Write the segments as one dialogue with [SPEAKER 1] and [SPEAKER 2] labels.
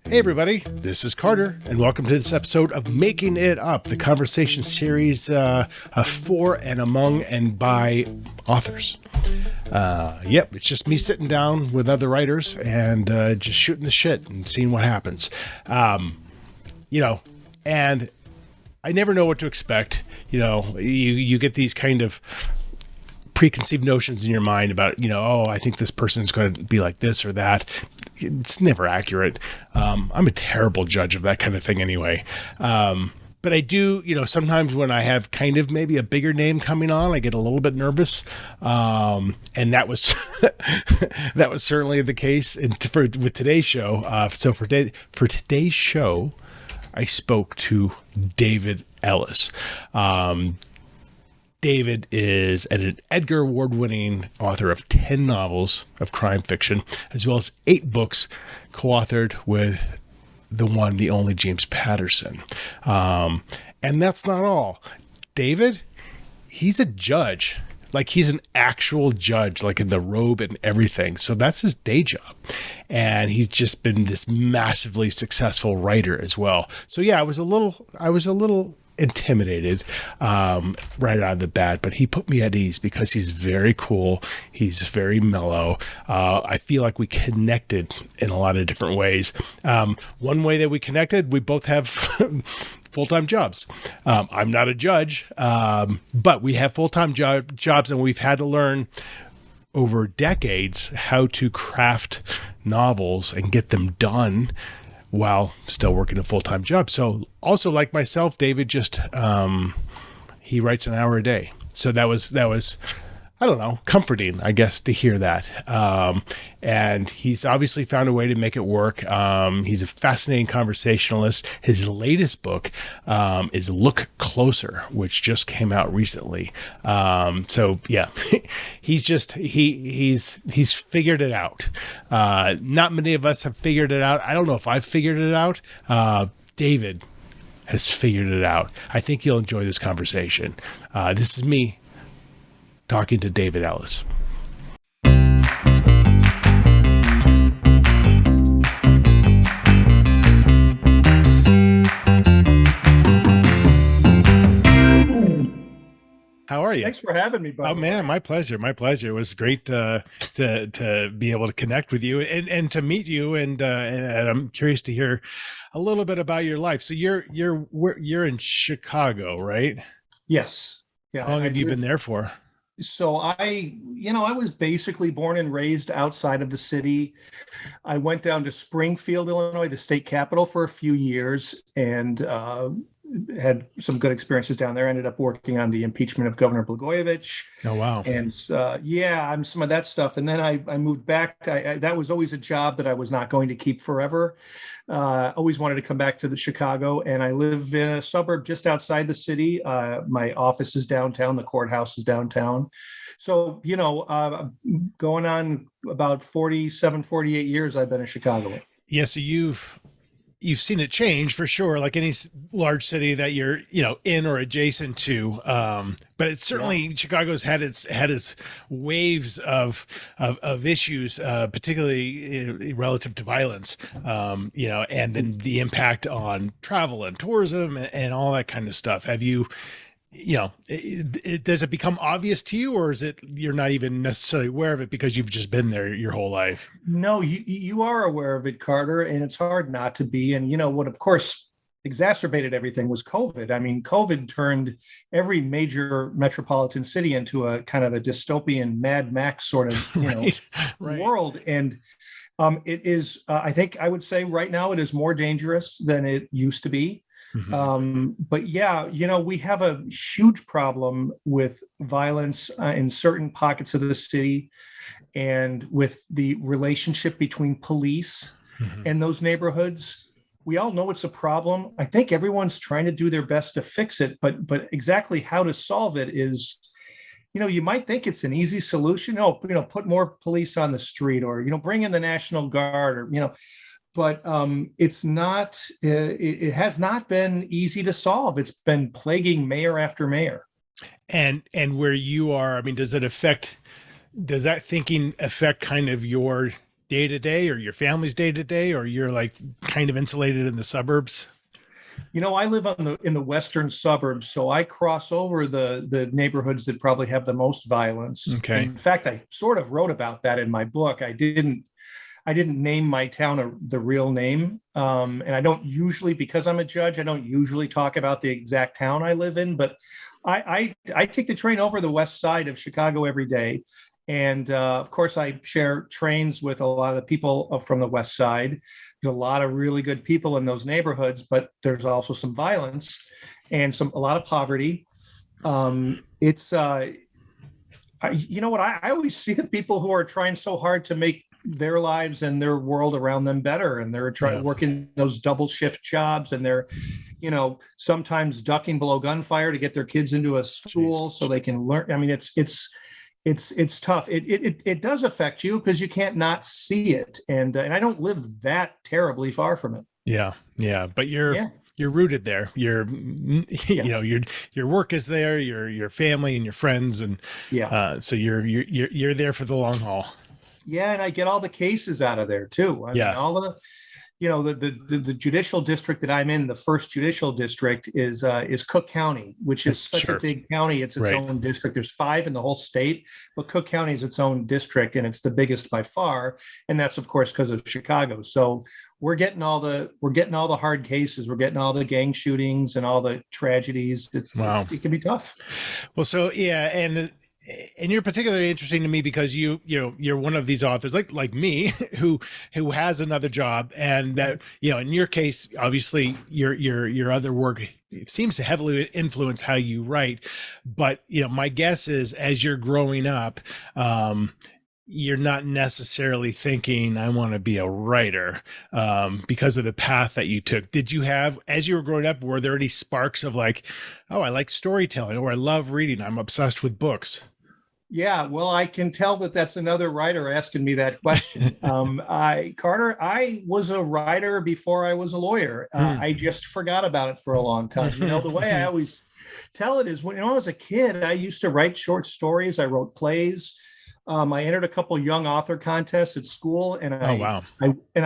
[SPEAKER 1] Hey everybody, this is Carter, and welcome to this episode of Making It Up, the conversation series for and among and by authors. It's just me sitting down with other writers and just shooting the shit and seeing what happens. And I never know what to expect. You get these kind of preconceived notions in your mind about, I think this person's going to be like this or that. It's never accurate. I'm a terrible judge of that kind of thing anyway. But I do, sometimes when I have kind of maybe a bigger name coming on, I get a little bit nervous. And that was, that was certainly the case with today's show. So for today's show, I spoke to David Ellis. David is an Edgar-award-winning author of 10 novels of crime fiction, as well as 8 books co-authored with the one, the only James Patterson. And that's not all. David, he's a judge. Like, he's an actual judge, like in the robe and everything. So that's his day job. And he's just been this massively successful writer as well. So yeah, I was a little intimidated right out of the bat, but he put me at ease because he's very cool. He's very mellow. I feel like we connected in a lot of different ways. One way that we connected, we both have full-time jobs. I'm not a judge, but we have full-time jobs, and we've had to learn over decades how to craft novels and get them done while still working a full-time job. So also, like myself, David just, he writes an hour a day. So that was, I don't know, comforting, I guess, to hear that. And he's obviously found a way to make it work. He's a fascinating conversationalist. His latest book is Look Closer, which just came out recently. So yeah, he's figured it out. Not many of us have figured it out. I don't know if I've figured it out. David has figured it out. I think you'll enjoy this conversation. This is me talking to David Ellis. How are you?
[SPEAKER 2] Thanks for having me, buddy.
[SPEAKER 1] Oh man, my pleasure. My pleasure. It was great to be able to connect with you and to meet you. And I'm curious to hear a little bit about your life. So you're in Chicago, right?
[SPEAKER 2] Yes. Yeah.
[SPEAKER 1] How long have you been there for?
[SPEAKER 2] So I was basically born and raised outside of the city. I went down to Springfield, Illinois, the state capital, for a few years, and had some good experiences down there. Ended up working on the impeachment of Governor Blagojevich.
[SPEAKER 1] Oh, wow.
[SPEAKER 2] And I'm some of that stuff. And then I moved back. That was always a job that I was not going to keep forever. Always wanted to come back to the Chicago, and I live in a suburb just outside the city. My office is downtown. The courthouse is downtown. So, going on about 47, 48 years, I've been a Chicagoan.
[SPEAKER 1] Yeah. So you've seen it change for sure, like any large city that you're, in or adjacent to. But it's certainly, Chicago's had its waves of issues, particularly relative to violence, and then the impact on travel and tourism and all that kind of stuff. Have you, does it become obvious to you, or is it you're not even necessarily aware of it because you've just been there your whole life?
[SPEAKER 2] No, you are aware of it, Carter, and it's hard not to be. And what, of course, exacerbated everything was COVID. I mean, COVID turned every major metropolitan city into a kind of a dystopian Mad Max sort of
[SPEAKER 1] right.
[SPEAKER 2] world. And it is, I think I would say right now it is more dangerous than it used to be. Mm-hmm. But yeah, we have a huge problem with violence in certain pockets of the city, and with the relationship between police and those neighborhoods. We all know it's a problem. I think everyone's trying to do their best to fix it, but exactly how to solve it is, you might think it's an easy solution. Put more police on the street, or, bring in the National Guard, or, but it's not, it has not been easy to solve. It's been plaguing mayor after mayor.
[SPEAKER 1] And where you are, I mean, does that thinking affect kind of your day to day, or your family's day to day, or you're like kind of insulated in the suburbs?
[SPEAKER 2] I live in the western suburbs, so I cross over the neighborhoods that probably have the most violence.
[SPEAKER 1] Okay.
[SPEAKER 2] In fact, I sort of wrote about that in my book. I didn't name my town the real name, and I don't usually, because I'm a judge, I don't usually talk about the exact town I live in. But I take the train over the west side of Chicago every day. And of course, I share trains with a lot of the people from the West Side. There's a lot of really good people in those neighborhoods, but there's also some violence and a lot of poverty. It's you know what? I always see the people who are trying so hard to make their lives and their world around them better, and they're trying working those double shift jobs, and they're sometimes ducking below gunfire to get their kids into a school so they can learn. I mean, it's tough. It does affect you because you can't not see it, and I don't live that terribly far from it.
[SPEAKER 1] Yeah, but you're rooted there. Your work is there. Your family and your friends, and so you're there for the long haul.
[SPEAKER 2] Yeah, and I get all the cases out of there too. I mean, all the the judicial district that I'm in, the first judicial district is Cook County, which is such a big county. It's its own district. There's 5 in the whole state, but Cook County is its own district, and it's the biggest by far. And that's of course because of Chicago. So we're getting all the hard cases. We're getting all the gang shootings and all the tragedies. It can be tough.
[SPEAKER 1] Well, so and you're particularly interesting to me because you're one of these authors like me who has another job, and that in your case, obviously your other work seems to heavily influence how you write. But my guess is as you're growing up, you're not necessarily thinking I want to be a writer because of the path that you took. Did you have, as you were growing up, were there any sparks of like, oh, I like storytelling, or I love reading, I'm obsessed with books?
[SPEAKER 2] Yeah, well, I can tell that that's another writer asking me that question. Carter, I was a writer before I was a lawyer. I just forgot about it for a long time. The way I always tell it is when I was a kid, I used to write short stories. I wrote plays. I entered a couple young author contests at school, and I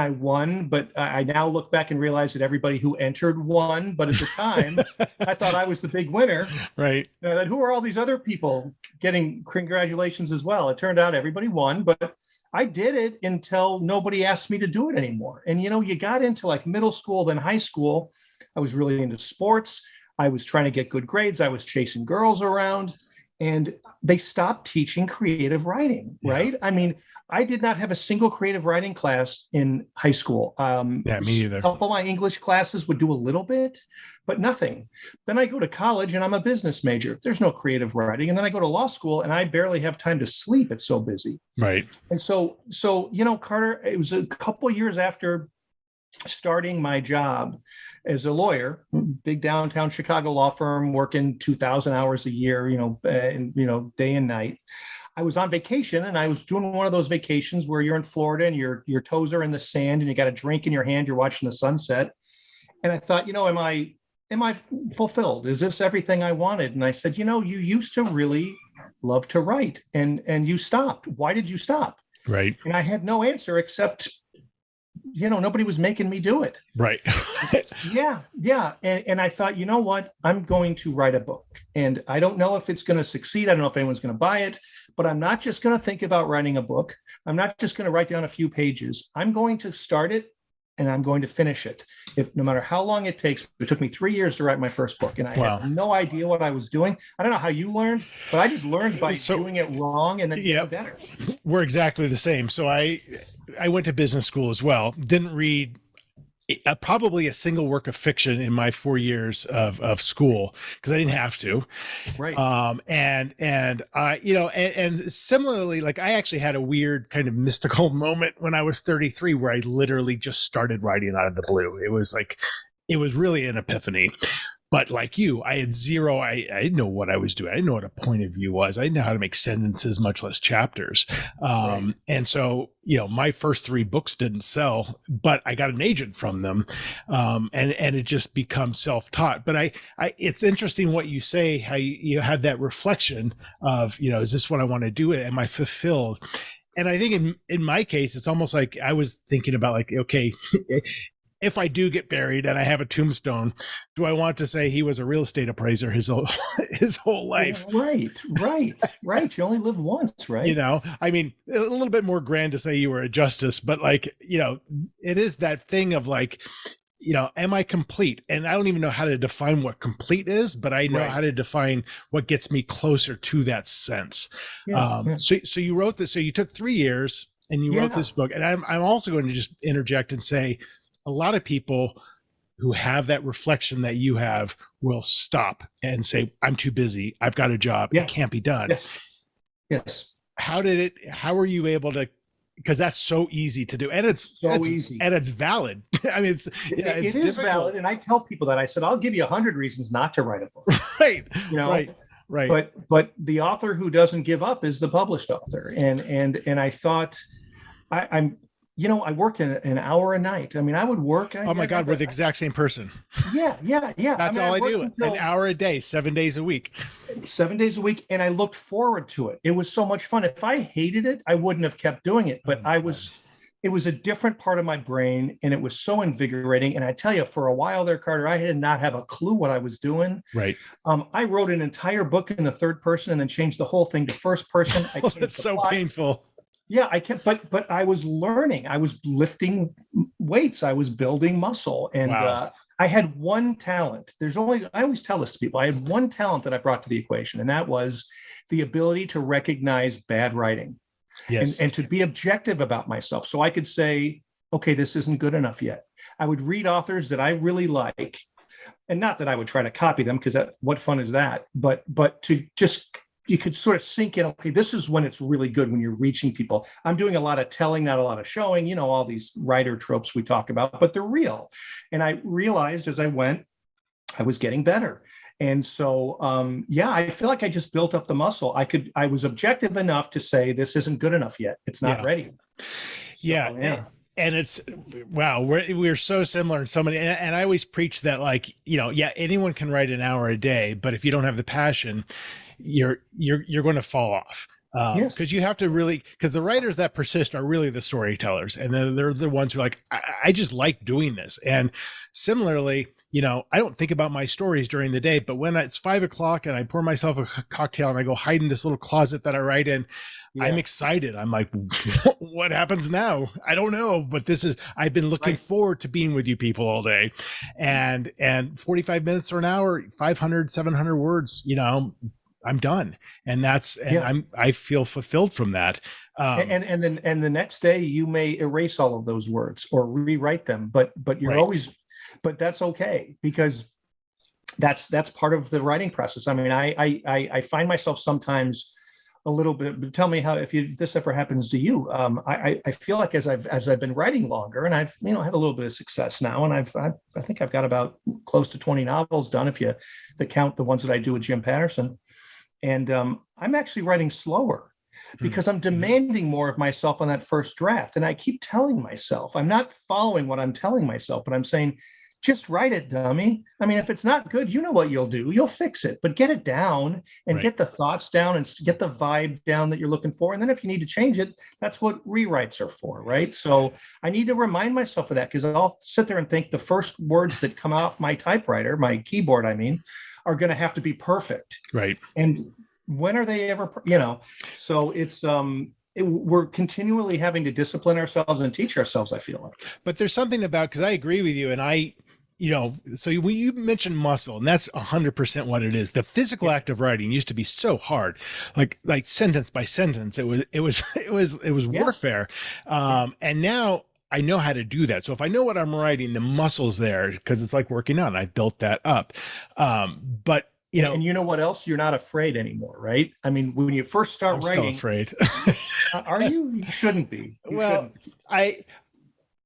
[SPEAKER 2] won. But I now look back and realize that everybody who entered won. But at the time, I thought I was the big winner. Right. That who are all these other people getting congratulations as well? It turned out everybody won, but I did it until nobody asked me to do it anymore. And you got into like middle school, then high school. I was really into sports. I was trying to get good grades. I was chasing girls around. And they stopped teaching creative writing, right? I mean, I did not have a single creative writing class in high school.
[SPEAKER 1] Me either.
[SPEAKER 2] A couple of my English classes would do a little bit, but nothing. Then I go to college and I'm a business major. There's no creative writing. And then I go to law school and I barely have time to sleep. It's so busy.
[SPEAKER 1] Right.
[SPEAKER 2] And so Carter, it was a couple of years after starting my job as a lawyer, big downtown Chicago law firm, working 2,000 hours a year, day and night. I was on vacation, and I was doing one of those vacations where you're in Florida and your toes are in the sand and you got a drink in your hand, you're watching the sunset. And I thought, am I fulfilled? Is this everything I wanted? And I said, you used to really love to write and you stopped. Why did you stop?
[SPEAKER 1] Right.
[SPEAKER 2] And I had no answer except nobody was making me do it.
[SPEAKER 1] Right.
[SPEAKER 2] Yeah. And I thought, you know what? I'm going to write a book. And I don't know if it's going to succeed. I don't know if anyone's going to buy it, but I'm not just going to think about writing a book. I'm not just going to write down a few pages. I'm going to start it and I'm going to finish it. No matter how long it takes. It took me 3 years to write my first book, and I had no idea what I was doing. I don't know how you learned, but I just learned by doing it wrong and then getting better.
[SPEAKER 1] We're exactly the same. So I went to business school as well. Didn't read probably a single work of fiction in my 4 years of school because I didn't have to.
[SPEAKER 2] Right.
[SPEAKER 1] And I, and similarly, like I actually had a weird kind of mystical moment when I was 33 where I literally just started writing out of the blue. It was really an epiphany. But like you, I had zero, I didn't know what I was doing. I didn't know what a point of view was. I didn't know how to make sentences, much less chapters. And so, my first 3 books didn't sell, but I got an agent from them. And it just becomes self-taught. But it's interesting what you say, how you have that reflection of, is this what I want to do? Am I fulfilled? And I think in my case, it's almost like I was thinking about like, okay, if I do get buried and I have a tombstone, do I want to say he was a real estate appraiser his whole life?
[SPEAKER 2] Right. You only live once, right?
[SPEAKER 1] You know, I mean, a little bit more grand to say you were a justice, but like, you know, it is that thing of like, you know, am I complete? And I don't even know how to define what complete is, but I know how to define what gets me closer to that sense. So you wrote this, so you took 3 years and you wrote this book. And I'm also going to just interject and say a lot of people who have that reflection that you have will stop and say, I'm too busy. I've got a job. It can't be done.
[SPEAKER 2] Yes.
[SPEAKER 1] How were you able to, because that's so easy to do, and it's so easy, and it's valid. I mean, it is valid,
[SPEAKER 2] and I tell people that. I said, I'll give you 100 reasons not to write a book.
[SPEAKER 1] Right.
[SPEAKER 2] You know,
[SPEAKER 1] right.
[SPEAKER 2] But the author who doesn't give up is the published author, and I thought, I'm. You know, I worked an hour a night. I mean, I would work.
[SPEAKER 1] Oh my God, we're the exact same person.
[SPEAKER 2] Yeah.
[SPEAKER 1] That's all I do. An hour a day, 7 days a week.
[SPEAKER 2] 7 days a week. And I looked forward to it. It was so much fun. If I hated it, I wouldn't have kept doing it. But it was a different part of my brain, and it was so invigorating. And I tell you, for a while there, Carter, I did not have a clue what I was doing.
[SPEAKER 1] Right.
[SPEAKER 2] I wrote an entire book in the third person and then changed the whole thing to first person.
[SPEAKER 1] That's so painful.
[SPEAKER 2] Yeah, I kept, but I was learning. I was lifting weights. I was building muscle, and I had one talent. I always tell this to people. I had one talent that I brought to the equation, and that was the ability to recognize bad writing, and to be objective about myself. So I could say, okay, this isn't good enough yet. I would read authors that I really like, and not that I would try to copy them, because what fun is that? But to just, you could sort of sink in, okay, this is when it's really good, when you're reaching people. I'm doing a lot of telling, not a lot of showing, you know, all these writer tropes we talk about, but they're real. And I realized as I went, I was getting better. And so, I feel like I just built up the muscle. I was objective enough to say, this isn't good enough yet. It's not ready.
[SPEAKER 1] And it's, wow, we're so similar in so many, and I always preach that, like, you know, anyone can write an hour a day, but if you don't have the passion, you're going to fall off. Because you have to really, because the writers that persist are really the storytellers, and they're the ones who are like, I just like doing this. And similarly, you know, I don't think about my stories during the day, but when it's 5 o'clock and I pour myself a cocktail and I go hide in this little closet that I write in, I'm excited. I'm like, what happens now? I don't know, but I've been looking forward to being with you people all day, and 45 minutes or an hour, 500, 700 words, you know, I'm done. And I feel fulfilled from that.
[SPEAKER 2] And then the next day you may erase all of those words or rewrite them, but you're always, but that's okay, because that's part of the writing process. I mean, I find myself sometimes a little bit, tell me how, if this ever happens to you. I feel like as I've been writing longer, and I've, you know, had a little bit of success now, and I think I've got about close to 20 novels done, if you count the ones that I do with Jim Patterson. And I'm actually writing slower because I'm demanding more of myself on that first draft. And I keep telling myself, I'm not following what I'm telling myself, but I'm saying, just write it, dummy. I mean, if it's not good, you know what you'll do. You'll fix it, but get it down and get the thoughts down and get the vibe down that you're looking for. And then if you need to change it, that's what rewrites are for, right? So I need to remind myself of that, because I'll sit there and think the first words that come off my typewriter, my keyboard, I mean, are going to have to be perfect.
[SPEAKER 1] Right.
[SPEAKER 2] And when are they ever, you know, so it's, we're continually having to discipline ourselves and teach ourselves, I feel like. But
[SPEAKER 1] there's something about, because I agree with you, and you know, so when you mentioned muscle, and that's 100% what it is. The physical act of writing used to be so hard, like sentence by sentence. It was warfare. And now I know how to do that. So if I know what I'm writing, the muscle's there, because it's like working out, and I built that up. But you know, and
[SPEAKER 2] you know what else? You're not afraid anymore, right? I mean, when you first start writing,
[SPEAKER 1] I'm still afraid.
[SPEAKER 2] Are you? You shouldn't be.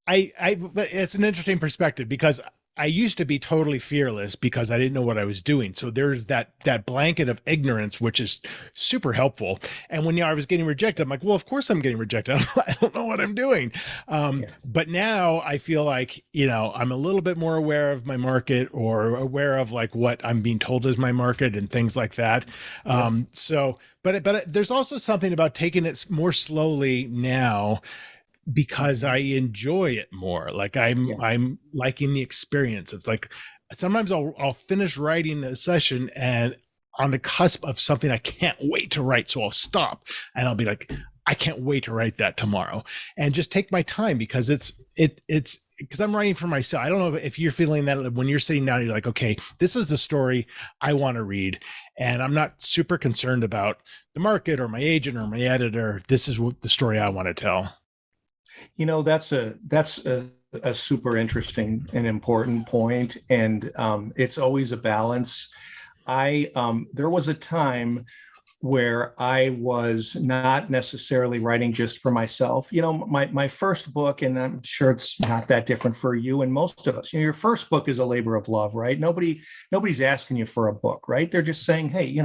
[SPEAKER 1] It's an interesting perspective, because I used to be totally fearless because I didn't know what I was doing. So there's that blanket of ignorance, which is super helpful. And when I was getting rejected, I'm like, well, of course I'm getting rejected. I don't know what I'm doing. But now I feel like, I'm a little bit more aware of my market, or aware of like what I'm being told is my market and things like that. But there's also something about taking it more slowly now, because I enjoy it more. Like I'm liking the experience. It's like sometimes I'll finish writing a session and on the cusp of something I can't wait to write. So I'll stop and I'll be like, I can't wait to write that tomorrow, and just take my time, because it's because I'm writing for myself. I don't know if you're feeling that when you're sitting down, you're like, okay, this is the story I want to read, and I'm not super concerned about the market or my agent or my editor. This is the story I want to tell.
[SPEAKER 2] That's a super interesting and important point, and it's always a balance. There was a time where I was not necessarily writing just for myself. My first book, and I'm sure it's not that different for you and most of us. Your first book is a labor of love, right? Nobody's asking you for a book, right? They're just saying, hey,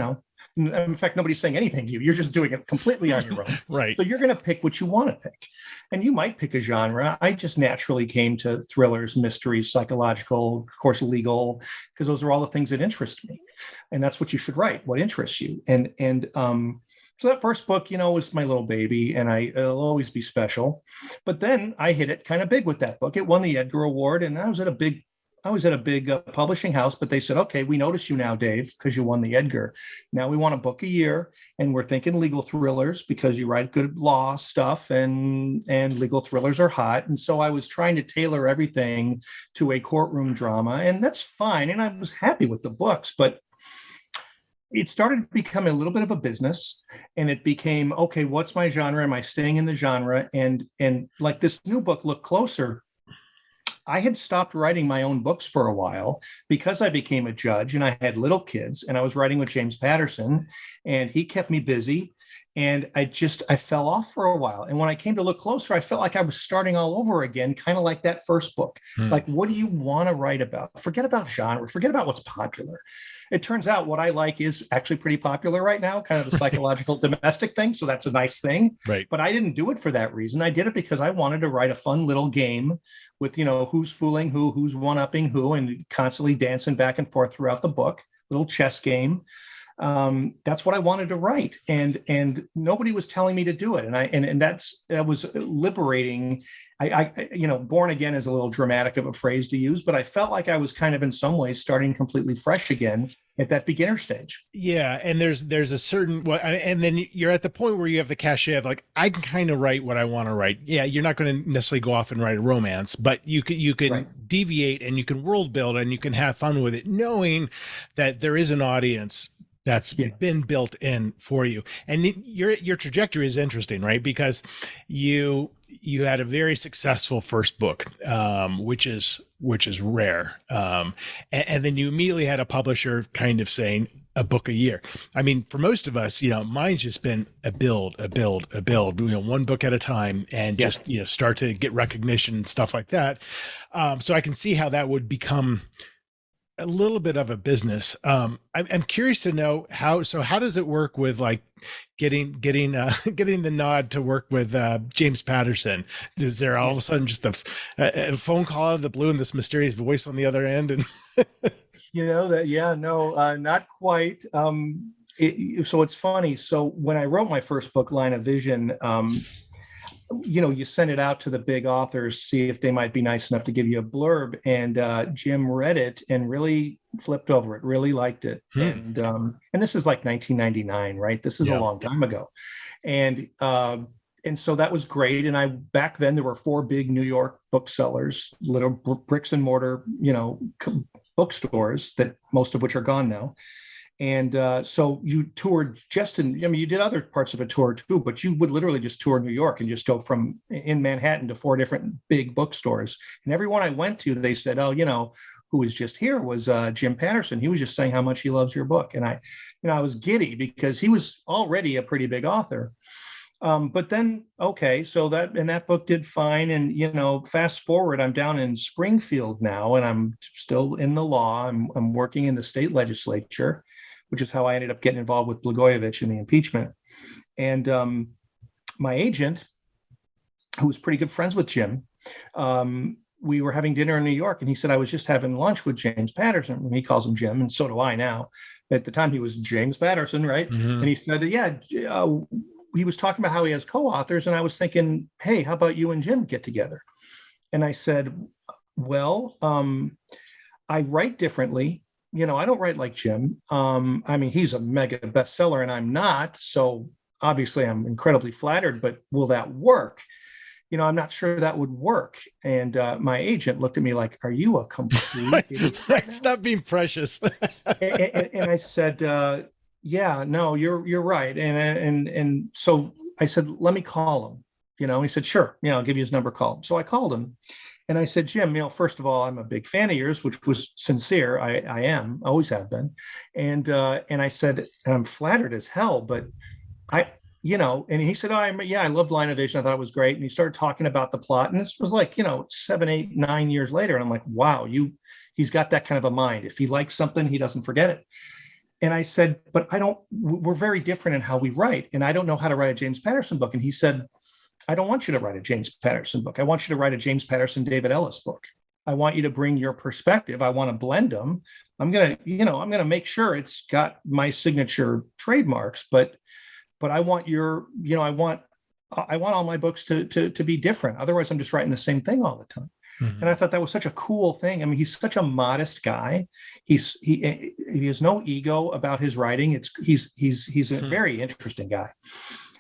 [SPEAKER 2] in fact, nobody's saying anything to you. You're just doing it completely on your own.
[SPEAKER 1] Right.
[SPEAKER 2] So you're going to pick what you want to pick. And you might pick a genre. I just naturally came to thrillers, mysteries, psychological, of course, legal, because those are all the things that interest me. And that's what you should write, what interests you. And so that first book, was my little baby, and it'll always be special. But then I hit it kind of big with that book. It won the Edgar Award, and I was at a big publishing house, but they said, okay, we notice you now, Dave, because you won the Edgar. Now we want a book a year, and we're thinking legal thrillers because you write good law stuff, and legal thrillers are hot. And so I was trying to tailor everything to a courtroom drama, and that's fine. And I was happy with the books, but it started to become a little bit of a business, and it became, okay, what's my genre? Am I staying in the genre? And like this new book, Look Closer, I had stopped writing my own books for a while because I became a judge and I had little kids, and I was writing with James Patterson, and he kept me busy. And I fell off for a while. And when I came to Look Closer, I felt like I was starting all over again, kind of like that first book. Like, what do you want to write about? Forget about genre, forget about what's popular. It turns out what I like is actually pretty popular right now, kind of the psychological domestic thing. So that's a nice thing.
[SPEAKER 1] Right.
[SPEAKER 2] But I didn't do it for that reason. I did it because I wanted to write a fun little game with, who's fooling who, who's one-upping who, and constantly dancing back and forth throughout the book, little chess game. That's what I wanted to write, and nobody was telling me to do it, and that was liberating. I born again is a little dramatic of a phrase to use, but I felt like I was kind of in some ways starting completely fresh again at that beginner stage.
[SPEAKER 1] Yeah, and there's a certain, and then you're at the point where you have the cachet of like, I can kind of write what I want to write. Yeah, you're not going to necessarily go off and write a romance, but you can right. deviate, and you can world build, and you can have fun with it, knowing that there is an audience that's been built in for you. And your trajectory is interesting, right? Because you had a very successful first book, which is rare. And then you immediately had a publisher kind of saying a book a year. I mean, for most of us, mine's just been a build, one book at a time, and just, start to get recognition and stuff like that. So I can see how that would become a little bit of a business. I'm curious to know how does it work with like getting the nod to work with James Patterson? Is there all of a sudden just a phone call out of the blue and this mysterious voice on the other end? And not quite. So it's funny. So when I wrote my first book, Line of Vision, you send it out to the big authors, see if they might be nice enough to give you a blurb. And Jim read it and really flipped over it, really liked it. And this is like 1999, right? This is a long time ago. And so that was great. And back then there were 4 big New York booksellers, little bricks and mortar, bookstores, that most of which are gone now. And so you toured you did other parts of a tour too, but you would literally just tour New York and just go from in Manhattan to 4 different big bookstores. And everyone I went to, they said, who was just here was Jim Patterson. He was just saying how much he loves your book. And I was giddy because he was already a pretty big author.
[SPEAKER 2] But then, okay, so that book did fine. And, fast forward, I'm down in Springfield now, and I'm still in the law. I'm working in the state legislature, which is how I ended up getting involved with Blagojevich in the impeachment. And my agent, who was pretty good friends with Jim, we were having dinner in New York, and he said, I was just having lunch with James Patterson, and he calls him Jim, and so do I now. At the time, he was James Patterson, right?
[SPEAKER 1] Mm-hmm.
[SPEAKER 2] And he said, he was talking about how he has co-authors, and I was thinking, hey, how about you and Jim get together? And I said, well, I write differently. I don't write like Jim. He's a mega bestseller, and I'm not. So obviously, I'm incredibly flattered, but will that work? I'm not sure that would work. And my agent looked at me like, are you a complete idiot?
[SPEAKER 1] Stop being precious.
[SPEAKER 2] and I said, yeah, no, you're right. And so I said, let me call him. He said, sure, I'll give you his number, call him. So I called him and I said, Jim, first of all, I'm a big fan of yours, which was sincere. I am, always have been. And I said, I'm flattered as hell, but and he said, I loved Line of Vision. I thought it was great. And he started talking about the plot. And this was like, 7, 8, 9 years later. And I'm like, wow, he's got that kind of a mind. If he likes something, he doesn't forget it. And I said, but we're very different in how we write. And I don't know how to write a James Patterson book. And he said, I don't want you to write a James Patterson book. I want you to write a James Patterson, David Ellis book. I want you to bring your perspective. I want to blend them. I'm going to make sure it's got my signature trademarks, but I want I want all my books to be different. Otherwise, I'm just writing the same thing all the time. Mm-hmm. And I thought that was such a cool thing. He's such a modest guy. He has no ego about his writing. He's a very interesting guy.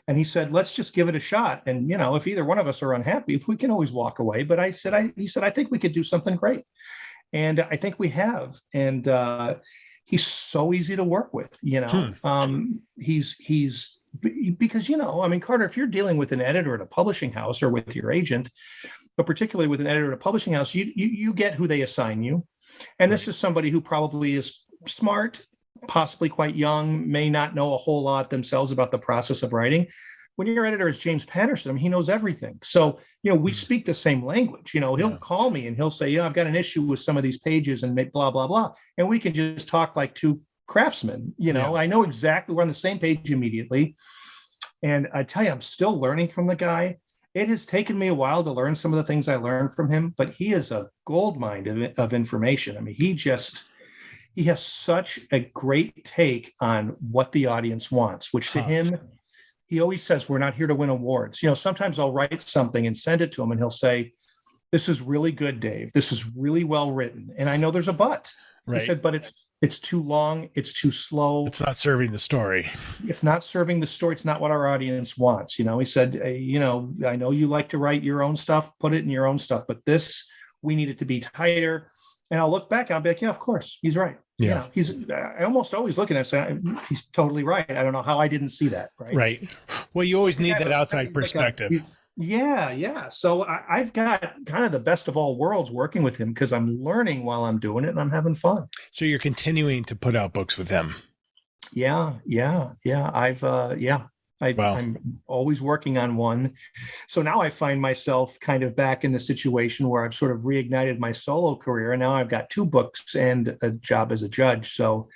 [SPEAKER 2] And he said, let's just give it a shot. And, if either one of us are unhappy, we can always walk away. But he said, I think we could do something great. And I think we have. And he's so easy to work with, he's because, Carter, if you're dealing with an editor at a publishing house or with your agent, but particularly with an editor at a publishing house, you get who they assign you. And this is somebody who probably is smart, possibly quite young, may not know a whole lot themselves about the process of writing. When your editor is James Patterson, he knows everything. So, we speak the same language. He'll call me and he'll say, I've got an issue with some of these pages and blah, blah, blah. And we can just talk like two craftsmen. I know exactly, we're on the same page immediately. And I tell you, I'm still learning from the guy. It has taken me a while to learn some of the things I learned from him, but he is a gold mine of information. He has such a great take on what the audience wants, which to him, he always says, we're not here to win awards. Sometimes I'll write something and send it to him and he'll say, this is really good, Dave. This is really well written. And I know there's a but. Right. He said, but it's too long. It's too slow.
[SPEAKER 1] It's not serving the story.
[SPEAKER 2] It's not serving the story. It's not what our audience wants. He said, I know you like to write your own stuff, put it in your own stuff, but we need it to be tighter. And I'll look back, I'll be like, yeah, of course, he's right.
[SPEAKER 1] Yeah.
[SPEAKER 2] I almost always look at it and say, he's totally right. I don't know how I didn't see that. Right.
[SPEAKER 1] Right. Well, you always need that outside perspective.
[SPEAKER 2] Yeah. So I've got kind of the best of all worlds working with him because I'm learning while I'm doing it and I'm having fun.
[SPEAKER 1] So you're continuing to put out books with him.
[SPEAKER 2] Yeah. I'm always working on one. So now I find myself kind of back in the situation where I've sort of reignited my solo career. And now I've got 2 books and a job as a judge. So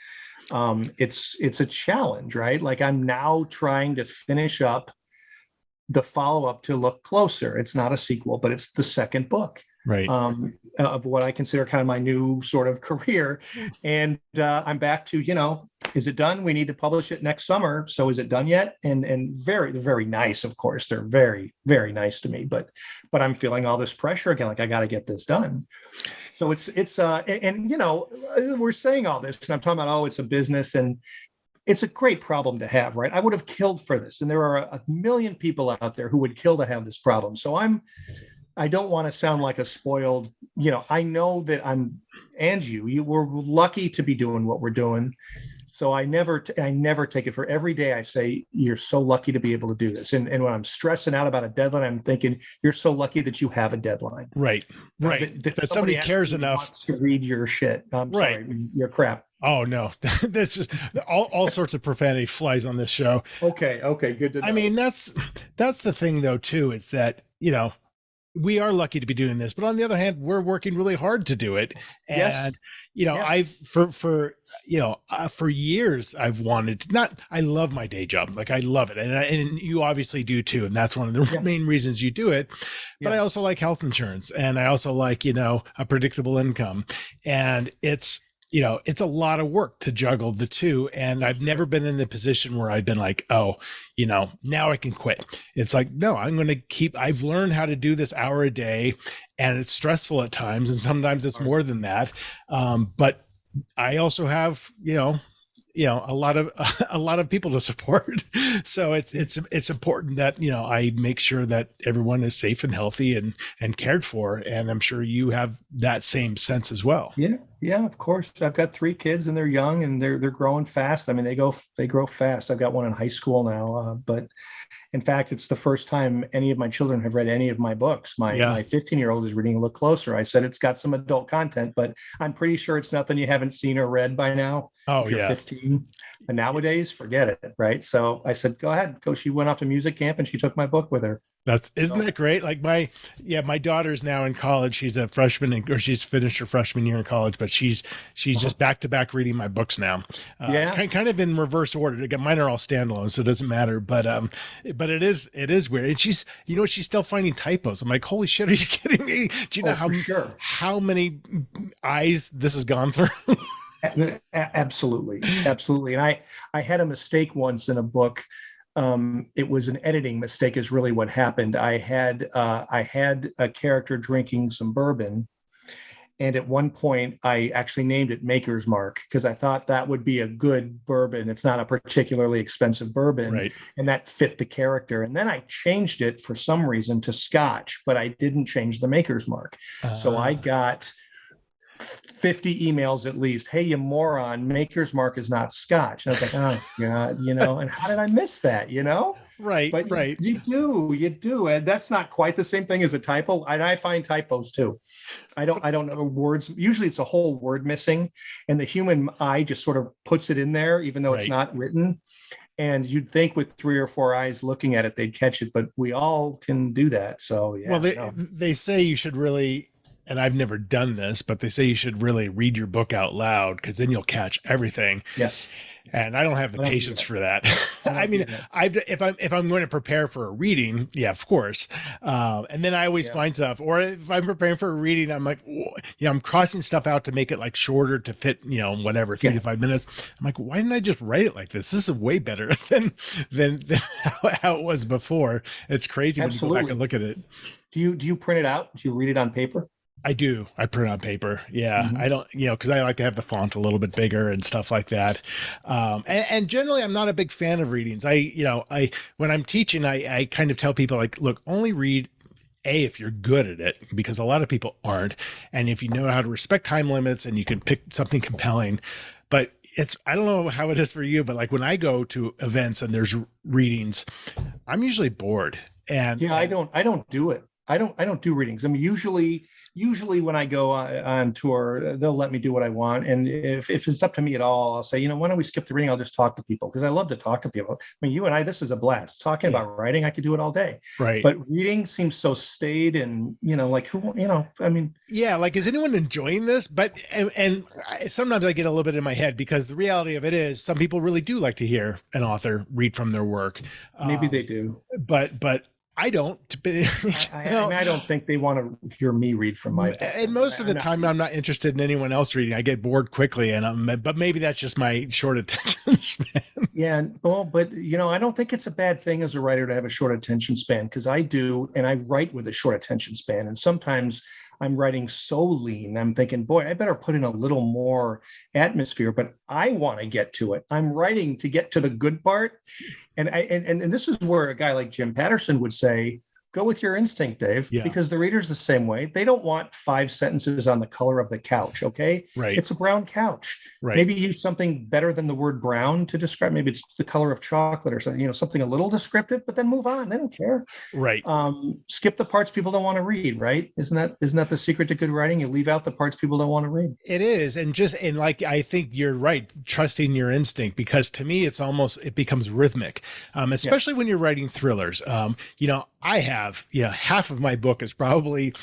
[SPEAKER 2] it's a challenge, right? Like I'm now trying to finish up the follow-up to Look Closer. It's not a sequel, but it's the second book. Right. Of what I consider kind of my new sort of career. And I'm back to, is it done? We need to publish it next summer. So is it done yet? And very, very nice, of course. They're very, very nice to me. But I'm feeling all this pressure again, like I got to get this done. So we're saying all this and I'm talking about, it's a business and it's a great problem to have, right? I would have killed for this. And there are a million people out there who would kill to have this problem. So I don't want to sound like a spoiled, I know that you were lucky to be doing what we're doing. So I never take it for every day. I say, you're so lucky to be able to do this. And when I'm stressing out about a deadline, I'm thinking you're so lucky that you have a deadline.
[SPEAKER 1] Right. That somebody cares enough
[SPEAKER 2] to read your shit. Sorry, your crap.
[SPEAKER 1] Oh no, that's just all sorts of profanity flies on this show.
[SPEAKER 2] Okay, good to know.
[SPEAKER 1] I mean, that's the thing though too, is that, we are lucky to be doing this, but on the other hand, we're working really hard to do it.
[SPEAKER 2] Yes.
[SPEAKER 1] And, I've, for years, I've wanted to, not, I love my day job. Like I love it. And you obviously do too. And that's one of the main reasons you do it. But I also like health insurance, and I also like, a predictable income. And it's a lot of work to juggle the two. And I've never been in the position where I've been like, oh, now I can quit. It's like, no, I'm going to I've learned how to do this hour a day, and it's stressful at times. And sometimes it's more than that. But I also have, a lot of people to support. So it's important that, I make sure that everyone is safe and healthy and cared for. And I'm sure you have that same sense as well.
[SPEAKER 2] Yeah, of course. I've got 3 kids, and they're young, and they're growing fast. I mean, they grow fast. I've got one in high school now, but in fact, it's the first time any of my children have read any of my books. My 15-year-old is reading a little closer. I said it's got some adult content, but I'm pretty sure it's nothing you haven't seen or read by now.
[SPEAKER 1] Oh,
[SPEAKER 2] if you're 15. And nowadays, forget it, right? So I said, go ahead, go. She went off to music camp, and she took my book with her.
[SPEAKER 1] Isn't that great? Like my daughter's now in college. She's a freshman, or she's finished her freshman year in college, but she's just back to back reading my books now. Kind of in reverse order. Again, mine are all standalone, so it doesn't matter. But it is weird. And she's still finding typos. I'm like, holy shit, are you kidding me? Do you know how many eyes this has gone through?
[SPEAKER 2] Absolutely. And I had a mistake once in a book. It was an editing mistake is really what happened. I had a character drinking some bourbon, and at one point I actually named it Maker's Mark because I thought that would be a good bourbon. It's not a particularly expensive bourbon,
[SPEAKER 1] right? And
[SPEAKER 2] that fit the character. And then I changed it for some reason to Scotch, but I didn't change the Maker's Mark. So I got 50 emails at least. Hey, you moron, Maker's Mark is not Scotch. And I was like, oh God, and how did I miss that,
[SPEAKER 1] Right,
[SPEAKER 2] but
[SPEAKER 1] right.
[SPEAKER 2] You do. And that's not quite the same thing as a typo. And I find typos too. I don't know words. Usually it's a whole word missing, and the human eye just sort of puts it in there, even though it's not written. And you'd think with 3 or 4 eyes looking at it, they'd catch it, but we all can do that. So yeah.
[SPEAKER 1] Well, they say you should really, and I've never done this, but they say you should really read your book out loud, because then you'll catch everything.
[SPEAKER 2] Yes.
[SPEAKER 1] And I don't have the patience for that. I mean, if I'm going to prepare for a reading, yeah, of course. And then I always find stuff, or if I'm preparing for a reading, I'm like, I'm crossing stuff out to make it like shorter to fit, whatever, 3 to 5 minutes. I'm like, why didn't I just write it like this? This is way better than how it was before. It's crazy when you go back and look at it.
[SPEAKER 2] Do you print it out? Do you read it on paper?
[SPEAKER 1] I do. I print on paper. Yeah. Mm-hmm. I don't, because I like to have the font a little bit bigger and stuff like that. And generally I'm not a big fan of readings. When I'm teaching, I kind of tell people like, look, only read if you're good at it, because a lot of people aren't. And if you know how to respect time limits and you can pick something compelling, but I don't know how it is for you, but like when I go to events and there's readings, I'm usually bored. And
[SPEAKER 2] I don't do it. I don't do readings. I mean, usually when I go on tour, they'll let me do what I want. And if it's up to me at all, I'll say, why don't we skip the reading? I'll just talk to people, because I love to talk to people. I mean, you and I, this is a blast. Talking about writing, I could do it all day.
[SPEAKER 1] Right.
[SPEAKER 2] But reading seems so staid and, like who, I mean.
[SPEAKER 1] Yeah. Like, is anyone enjoying this? But, and sometimes I get a little bit in my head, because the reality of it is some people really do like to hear an author read from their work.
[SPEAKER 2] Maybe they do.
[SPEAKER 1] But I don't.
[SPEAKER 2] I don't think they want to hear me read from my book.
[SPEAKER 1] And most of the time, I'm not interested in anyone else reading. I get bored quickly, but maybe that's just my short attention span.
[SPEAKER 2] Yeah, well, but I don't think it's a bad thing as a writer to have a short attention span, because I do, and I write with a short attention span, and sometimes I'm writing so lean, I'm thinking, boy, I better put in a little more atmosphere, but I want to get to it. I'm writing to get to the good part. And this is where a guy like Jim Patterson would say, go with your instinct, Dave,
[SPEAKER 1] Yeah.
[SPEAKER 2] because the reader's the same way. They don't want 5 sentences on the color of the couch. Okay.
[SPEAKER 1] Right.
[SPEAKER 2] It's a brown couch.
[SPEAKER 1] Right.
[SPEAKER 2] Maybe use something better than the word brown to describe. Maybe it's the color of chocolate or something, something a little descriptive, but then move on. They don't care.
[SPEAKER 1] Right.
[SPEAKER 2] Skip the parts people don't want to read, right? Isn't that the secret to good writing? You leave out the parts people don't want to read.
[SPEAKER 1] It is. And like, I think you're right, trusting your instinct, because to me, it becomes rhythmic, especially when you're writing thrillers. I have, half of my book is probably,